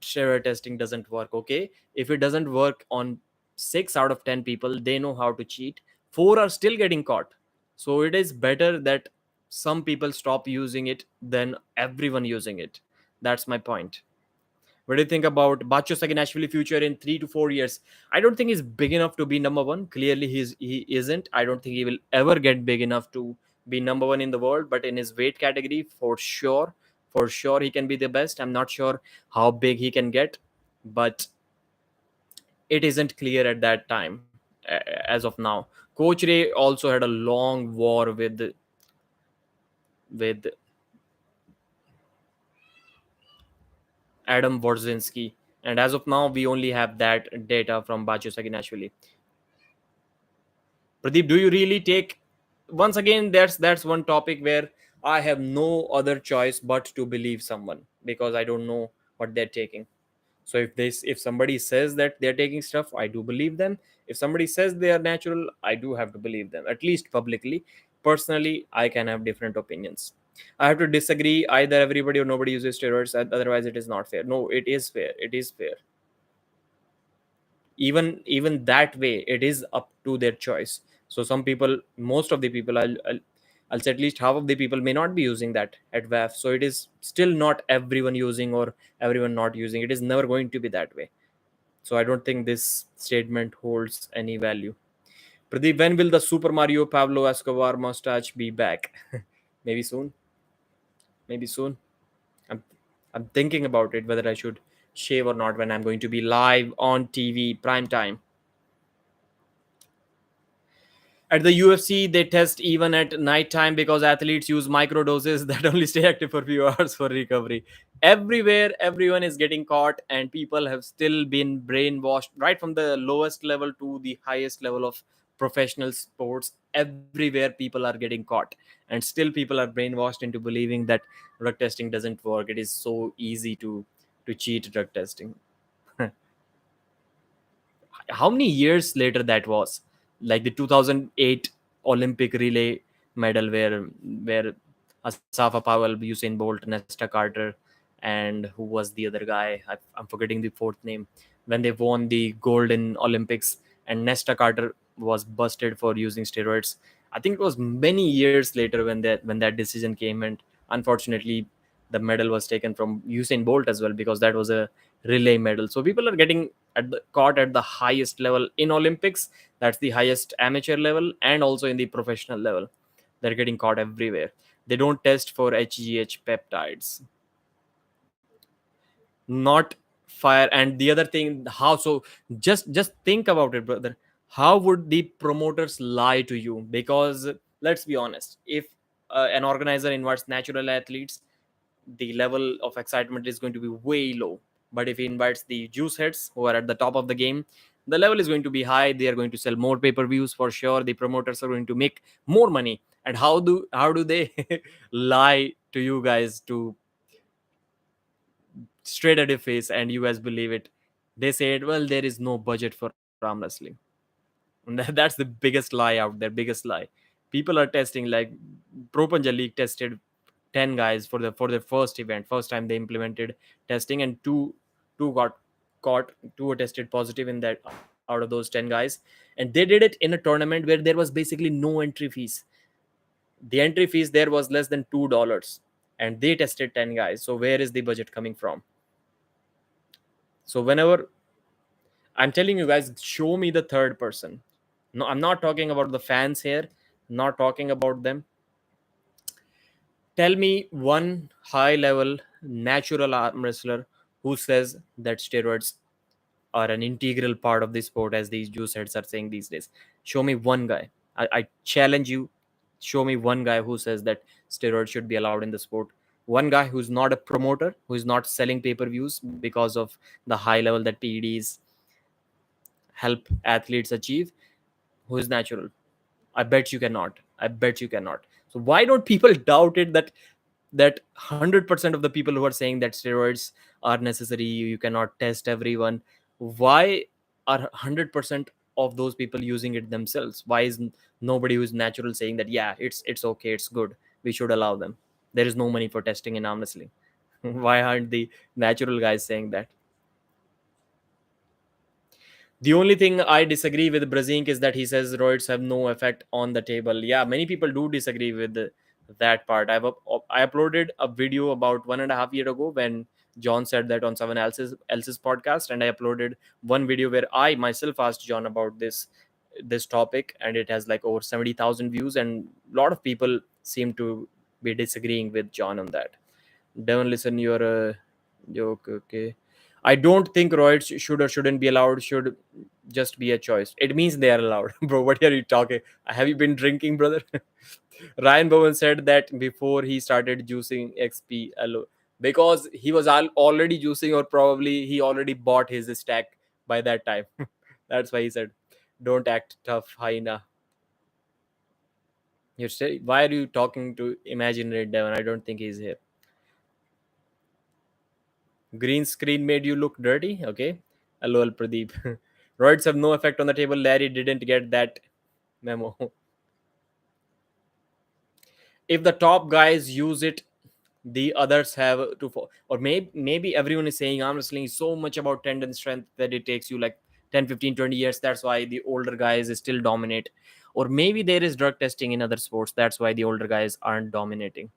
steroid testing doesn't work. Okay, if it doesn't work on 6 out of 10 people, they know how to cheat. 4 are still getting caught. So it is better that some people stop using it than everyone using it. That's my point. What do you think about Bacho Saginashvili future in 3 to 4 years? I don't think he's big enough to be number one. Clearly, he isn't. I don't think he will ever get big enough to be number one in the world. But in his weight category, for sure, For sure, he can be the best. I'm not sure how big he can get, but it isn't clear at that time as of now. Coach Ray also had a long war with Adam Wodzinski, and as of now, we only have that data from Bacho Saginashvili. Pradeep, do you really take? Once again, that's one topic where I have no other choice but to believe someone because I don't know what they're taking. So if somebody says that they're taking stuff, I do believe them. If somebody says they are natural, I do have to believe them, at least publicly. Personally, I can have different opinions. I have to disagree. Either everybody or nobody uses steroids. Otherwise, it is not fair. No, it is fair. It is fair. Even that way, it is up to their choice. So some people, most of the people, I'll say at least half of the people may not be using that at VAF. So it is still not everyone using or everyone not using. It is never going to be that way. So I don't think this statement holds any value. Pradeep, when will the Super Mario Pablo Escobar mustache be back? Maybe soon. Maybe soon. I'm I'm thinking about it whether I should shave or not when I'm going to be live on TV prime time. At the UFC, they test even at nighttime because athletes use microdoses that only stay active for a few hours for recovery. Everywhere, everyone is getting caught, and people have still been brainwashed right from the lowest level to the highest level of professional sports. Everywhere, people are getting caught, and still people are brainwashed into believing that drug testing doesn't work. It is so easy to cheat drug testing. How many years later that was, like the 2008 Olympic relay medal where Asafa Powell, Usain Bolt, Nesta Carter, and who was the other guy, I'm forgetting the fourth name, when they won the gold in Olympics, and Nesta Carter was busted for using steroids. I think it was many years later when that decision came, and unfortunately the medal was taken from Usain Bolt as well, because that was a relay medal. So people are getting caught at the highest level in Olympics. That's the highest amateur level, and also in the professional level. They're getting caught everywhere. They don't test for HGH peptides, not fire. And the other thing, how so? Just think about it, brother. How would the promoters lie to you? Because let's be honest, if an organizer invites natural athletes, the level of excitement is going to be way low. But if he invites the juice heads who are at the top of the game, the level is going to be high. They are going to sell more pay-per-views for sure. The promoters are going to make more money. And how do they lie to you guys to straight at your face and you guys believe it? They said, well, there is no budget for arm wrestling. And that's the biggest lie out there, biggest lie. People are testing, like Pro Punja League tested 10 guys for their first event, first time they implemented testing, and two got caught, two were tested positive in that, out of those 10 guys. And they did it in a tournament where there was basically no entry fees. The entry fees there was less than $2, and they tested 10 guys. So where is the budget coming from? So whenever I'm telling you guys, show me the third person. No, I'm not talking about the fans here, not talking about them. Tell me one high level natural arm wrestler who says that steroids are an integral part of the sport, as these juice heads are saying these days. Show me one guy. I challenge you. Show me one guy who says that steroids should be allowed in the sport. One guy who's not a promoter, who is not selling pay per views because of the high level that PEDs help athletes achieve, who is natural. I bet you cannot. I bet you cannot. So why don't people doubt it that 100% of the people who are saying that steroids are necessary, you cannot test everyone, why are 100% of those people using it themselves? Why is nobody who is natural saying that yeah, it's okay, it's good, we should allow them? There is no money for testing in arm wrestling. Why aren't the natural guys saying that? The only thing I disagree with Brazink is that he says roids have no effect on the table. Yeah, many people do disagree with that part. I uploaded a video about 1.5 years ago when John said that on someone else's podcast, and I uploaded one video where I myself asked John about this topic, and it has like over 70,000 views, and a lot of people seem to be disagreeing with John on that. Devon, listen, you're a joke. Okay. I don't think roids should or shouldn't be allowed. Should just be a choice. It means they are allowed, bro. What are you talking? Have you been drinking, brother? Ryan Bowen said that before he started juicing XP alone because he was already juicing, or probably he already bought his stack by that time. That's why he said, "Don't act tough, hyena." You say, why are you talking to imaginary Devon? I don't think he's here. Green screen made you look dirty. Okay. LOL, Pradeep. Roids have no effect on the table. Larry didn't get that memo. If the top guys use it, the others have to fall. Or maybe everyone is saying arm wrestling is so much about tendon strength that it takes you like 10, 15, 20 years. That's why the older guys still dominate. Or maybe there is drug testing in other sports. That's why the older guys aren't dominating.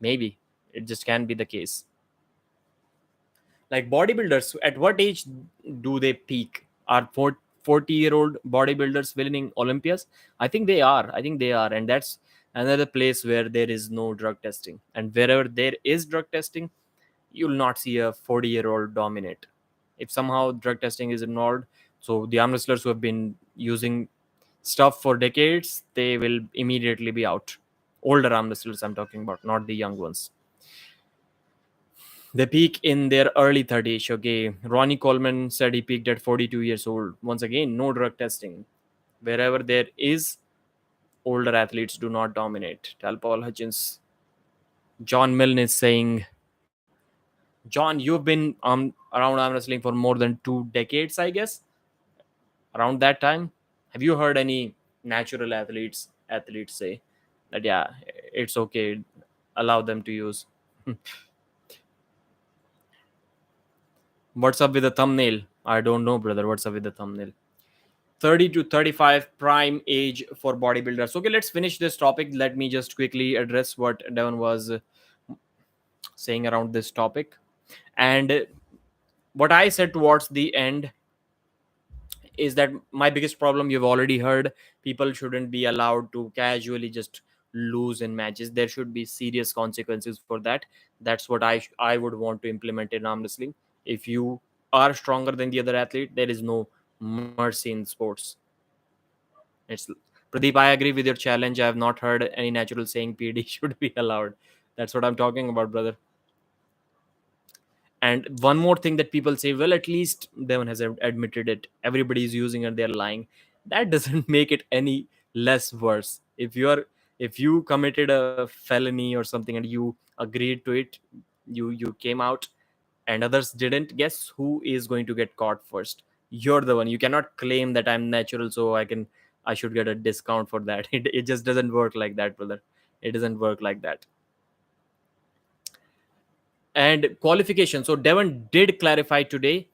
Maybe. It just can be the case. Like bodybuilders, at what age do they peak? Are 40-year-old bodybuilders winning Olympias? I think they are, and that's another place where there is no drug testing. And wherever there is drug testing, you'll not see a 40-year-old dominate. If somehow drug testing is involved, so the arm wrestlers who have been using stuff for decades, they will immediately be out. Older arm wrestlers, I'm talking about, not the young ones. They peak in their early 30s. Okay. Ronnie Coleman said he peaked at 42 years old. Once again, no drug testing. Wherever there is, older athletes do not dominate. Tell Paul Hutchins. John Milne is saying, John, you've been around arm wrestling for more than 2 decades, I guess. Around that time, have you heard any natural athletes say that yeah, it's okay, allow them to use? What's up with the thumbnail? I don't know, brother. What's up with the thumbnail? 30 to 35 prime age for bodybuilders. Okay, let's finish this topic. Let me just quickly address what Devon was saying around this topic. And what I said towards the end is that my biggest problem, you've already heard, people shouldn't be allowed to casually just lose in matches. There should be serious consequences for that. That's what I would want to implement in arm wrestling. If you are stronger than the other athlete, there is no mercy in sports. It's Pradeep, I agree with your challenge. I have not heard any natural saying PD should be allowed. That's what I'm talking about, brother. And one more thing that people say, well, at least Devon has admitted it. Everybody is using it, they're lying. That doesn't make it any less worse. If you committed a felony or something and you agreed to it, you came out and others didn't, guess who is going to get caught first? You're the one. You cannot claim that I'm natural, so I should get a discount for that. It just doesn't work like that, brother. It doesn't work like that. And qualification, so Devon did clarify today.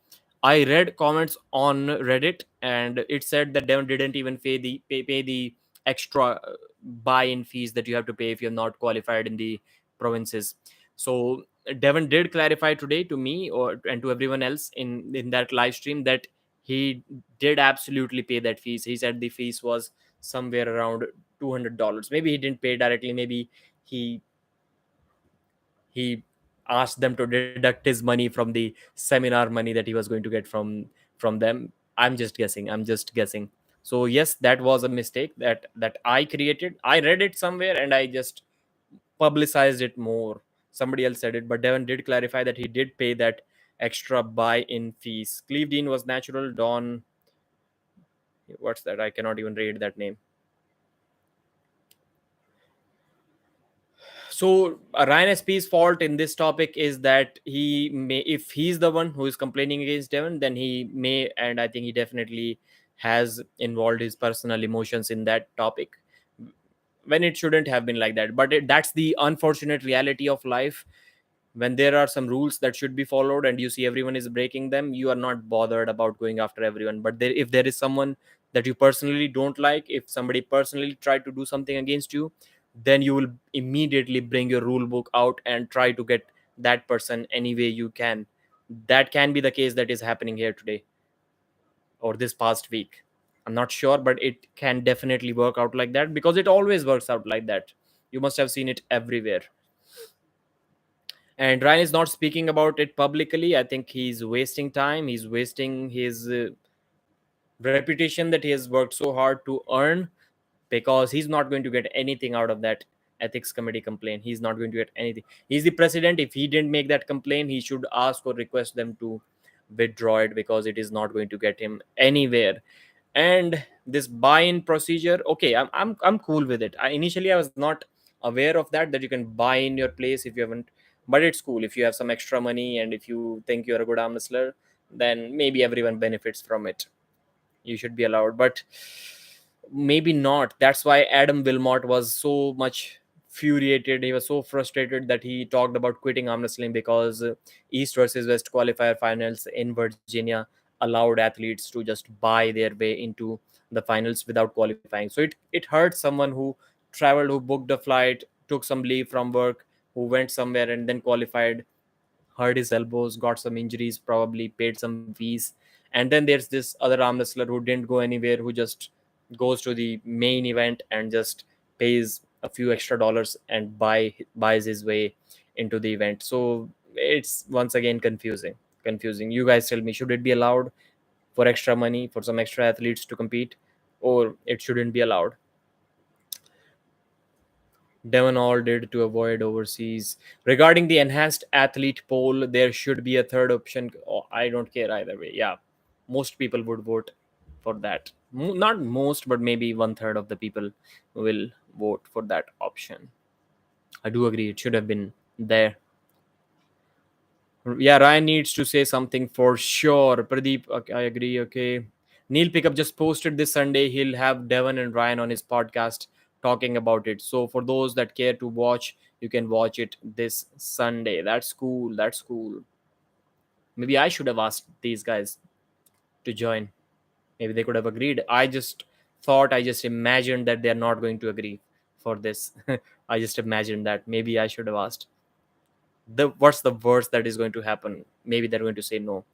I read comments on Reddit and it said that Devon didn't even pay the extra buy-in fees that you have to pay if you're not qualified in the provinces. So Devon did clarify today to me and to everyone else in that live stream that he did absolutely pay that fees. He said the fees was somewhere around $200. Maybe he didn't pay directly, maybe he he asked them to deduct his money from the seminar money that he was going to get from them. I'm just guessing. So yes, that was a mistake that I created. I read it somewhere and I just publicized it more. Somebody else said it, but Devon did clarify that he did pay that extra buy-in fees. Cleve Dean was natural. Don, what's that? I cannot even read that name. So Ryan SP's fault in this topic is that he may, if he's the one who is complaining against Devon, then he may, and I think he definitely has involved his personal emotions in that topic when it shouldn't have been like that. But that's the unfortunate reality of life. When there are some rules that should be followed and you see everyone is breaking them, you are not bothered about going after everyone. But if there is someone that you personally don't like, if somebody personally tried to do something against you, then you will immediately bring your rule book out and try to get that person any way you can. That can be the case that is happening here today or this past week. I'm not sure, but it can definitely work out like that because it always works out like that. You must have seen it everywhere. And Ryan is not speaking about it publicly. I think he's wasting time. He's wasting his reputation that he has worked so hard to earn, because he's not going to get anything out of that ethics committee complaint. He's not going to get anything. He's the president. If he didn't make that complaint, he should ask or request them to withdraw it, because it is not going to get him anywhere. And this buy-in procedure, okay, I'm cool with it. Initially I was not aware of that you can buy in your place if you haven't, but it's cool if you have some extra money and if you think you're a good arm wrestler, then maybe everyone benefits from it. You should be allowed, but maybe not. That's why Adam Wilmot was so much furiated. He was so frustrated that he talked about quitting arm wrestling, because East versus West qualifier finals in Virginia allowed athletes to just buy their way into the finals without qualifying. So it hurt someone who traveled, who booked a flight, took some leave from work, who went somewhere and then qualified, hurt his elbows, got some injuries, probably paid some fees. And then there's this other arm wrestler who didn't go anywhere, who just goes to the main event and just pays a few extra dollars and buys his way into the event. So it's once again confusing. You guys tell me, should it be allowed for extra money for some extra athletes to compete, or it shouldn't be allowed? Devon all did to avoid overseas. Regarding the enhanced athlete poll, there should be a third option. Oh, I don't care either way. Yeah, most people would vote for that. Not most, but maybe one third of the people will vote for that option. I do agree. It should have been there. Yeah, Ryan needs to say something for sure. Pradeep, okay, I agree. Okay. Neil Pickup just posted this Sunday. He'll have Devon and Ryan on his podcast talking about it. So for those that care to watch, you can watch it this Sunday. That's cool. That's cool. Maybe I should have asked these guys to join. Maybe they could have agreed. I just imagined that they're not going to agree for this. I just imagined that. Maybe I should have asked. What's the worst that is going to happen? Maybe they're going to say no.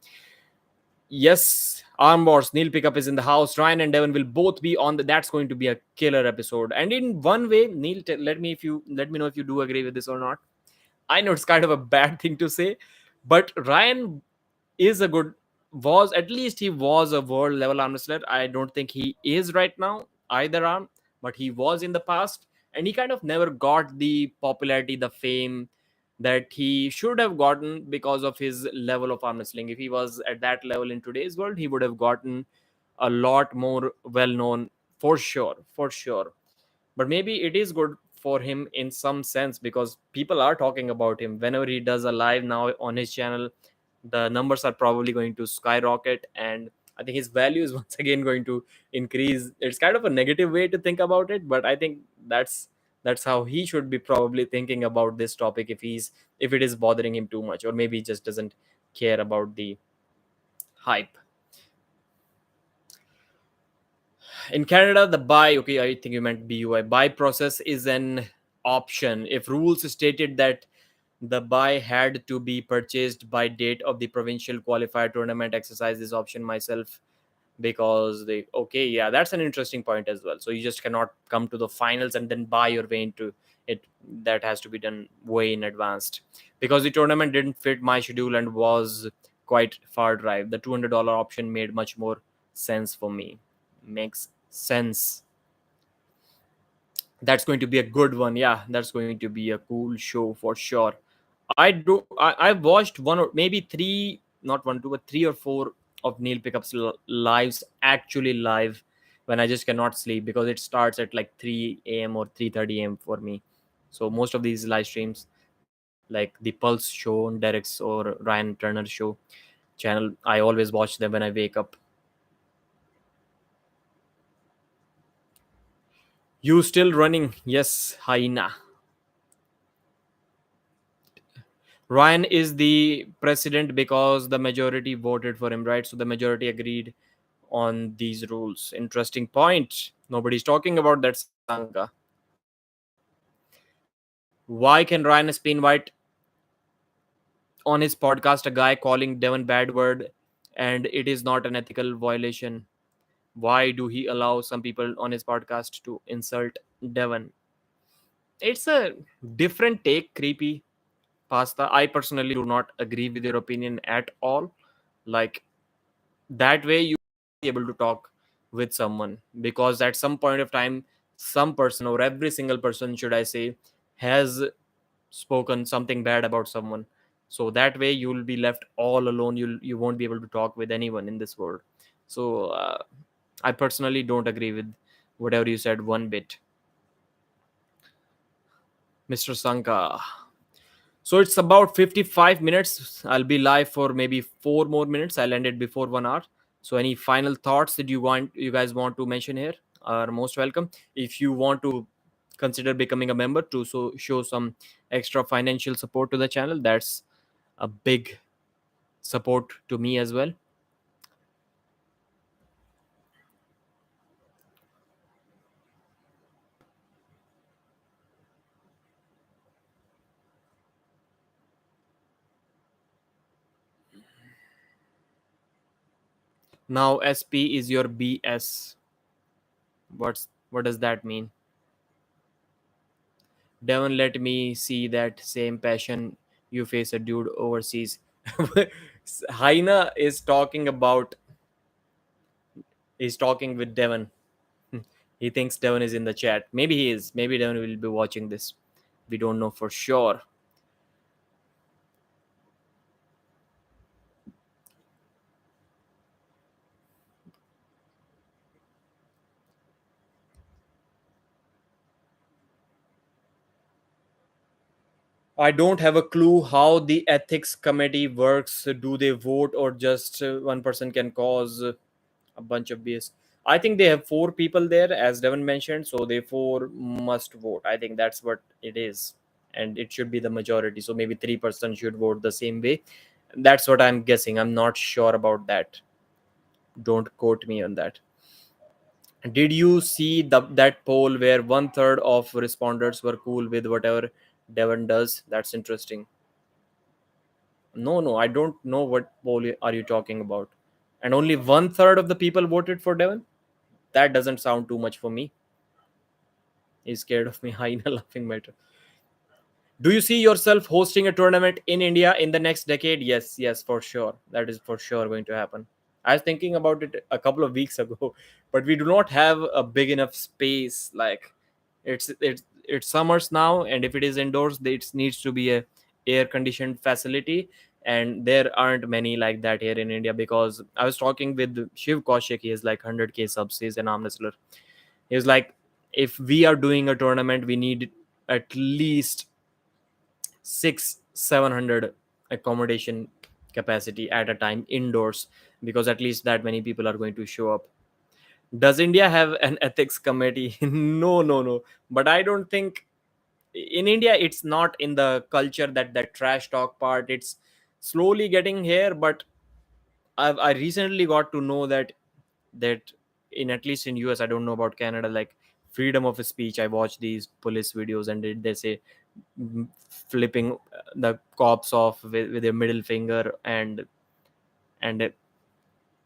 Yes, Arm Wars. Neil Pickup is in the house. Ryan and Devon will both be on the. That's going to be a killer episode. And in one way, Neil, let me know if you do agree with this or not. I know it's kind of a bad thing to say, but Ryan is a good was at least he was a world level arm wrestler. I don't think he is right now either arm, but he was in the past, and he kind of never got the popularity, the fame that he should have gotten because of his level of arm wrestling. If he was at that level in today's world, he would have gotten a lot more well known, for sure. But maybe it is good for him in some sense, because people are talking about him whenever he does a live now on his channel. The numbers are probably going to skyrocket, and I think his value is once again going to increase. It's kind of a negative way to think about it, but I think that's how he should be probably thinking about this topic, if it is bothering him too much, or maybe he just doesn't care about the hype. In Canada, the buy, okay, I think you meant buy process is an option. If rules stated that the buy had to be purchased by date of the provincial qualifier tournament, exercise this option myself, because they, okay, yeah, that's an interesting point as well. So you just cannot come to the finals and then buy your way into it. That has to be done way in advance, because the tournament didn't fit my schedule and was quite far drive. The $200 option made much more sense for me. Makes sense. That's going to be a good one. Yeah, that's going to be a cool show for sure. I've watched one or maybe three, not one, two, but three or four of Neil Pickup's lives actually live, when I just cannot sleep, because it starts at like 3 a.m. or 3:30 a.m. for me. So most of these live streams, like the Pulse show on Derek's or Ryan Turner's show channel, I always watch them when I wake up. You still running? Yes, hyena. Ryan is the president because the majority voted for him, right? So the majority agreed on these rules. Interesting point. Nobody's talking about that, Sanga. Why can Ryan Spain White on his podcast a guy calling Devon bad word and it is not an ethical violation? Why do he allow some people on his podcast to insult Devon? It's a different take, creepy. pasta. I personally do not agree with your opinion at all. Like, that way you be able to talk with someone, because at some point of time, some person, or every single person, should I say, has spoken something bad about someone. So that way you'll be left all alone. You won't be able to talk with anyone in this world. So I personally don't agree with whatever you said one bit, Mr. Sanka. So it's about 55 minutes. I'll be live for maybe 4 more minutes. I'll end it before 1 hour. So any final thoughts that you guys want to mention here are most welcome. If you want to consider becoming a member to show some extra financial support to the channel, that's a big support to me as well. Now SP is your BS. What does that mean? Devon, let me see that same passion you face a dude overseas. Haina is talking with Devon. He thinks Devon is in the chat. Maybe he is. Maybe Devon will be watching this. We don't know for sure. I don't have a clue how the ethics committee works. Do they vote, or just one person can cause a bunch of BS? I think they have four people there, as Devon mentioned, so they four must vote. I think that's what it is, and it should be the majority. So maybe 3% should vote the same way. That's what I'm guessing. I'm not sure about that. Don't quote me on that. Did you see that poll where one third of respondents were cool with whatever Devon does? That's interesting. No, no, I don't know what poll are you talking about. And only one third of the people voted for Devon? That doesn't sound too much for me. He's scared of me. Haina laughing matter. Do you see yourself hosting a tournament in India in the next decade? Yes, yes, for sure. That is for sure going to happen. I was thinking about it a couple of weeks ago, but we do not have a big enough space. Like, it's summers now, and if it is indoors, it needs to be a air conditioned facility, and there aren't many like that here in India. Because I was talking with Shiv Kaushik, he is like 100K subs, he's an arm wrestler. He was like, if we are doing a tournament, we need at least 600-700 accommodation capacity at a time indoors, because at least that many people are going to show up. Does India have an ethics committee? No, no, no. But I don't think in India it's not in the culture, that trash talk part. It's slowly getting here, but I recently got to know that in, at least in US, I don't know about Canada, like freedom of speech. I watch these police videos, and they say flipping the cops off with their middle finger, and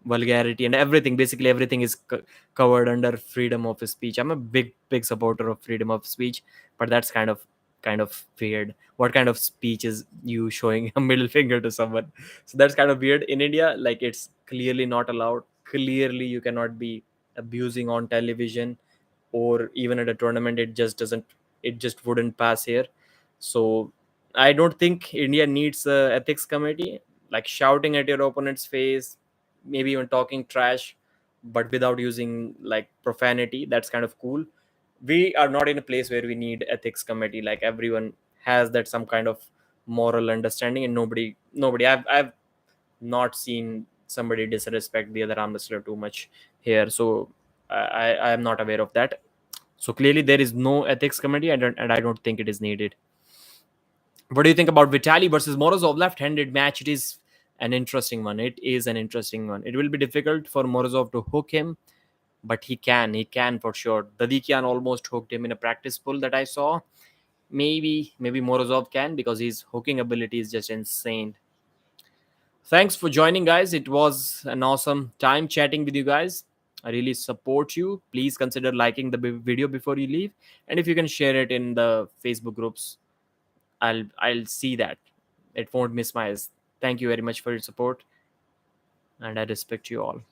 vulgarity and everything. Basically everything is covered under freedom of speech. I'm a big supporter of freedom of speech, but that's kind of weird. What kind of speech is you showing a middle finger to someone? So that's kind of weird. In India, like, it's clearly not allowed. Clearly you cannot be abusing on television, or even at a tournament. It just wouldn't pass here. So I don't think India needs a ethics committee. Like, shouting at your opponent's face, maybe even talking trash, but without using like profanity, that's kind of cool. We are not in a place where we need ethics committee. Like, everyone has that some kind of moral understanding, and nobody I've not seen somebody disrespect the other arm wrestler too much here. So I am not aware of that. So clearly there is no ethics committee, and I don't think it is needed. What do you think about Vitali versus Morozov left-handed match? It is an interesting one. It is an interesting one. It will be difficult for Morozov to hook him, but he can for sure. Dadikian almost hooked him in a practice pull that I saw. Maybe Morozov can, because his hooking ability is just insane. Thanks for joining, guys. It was an awesome time chatting with you guys. I really support you. Please consider liking the video before you leave, and if you can share it in the Facebook groups, I'll see that. It won't miss my eyes. Thank you very much for your support, and I respect you all.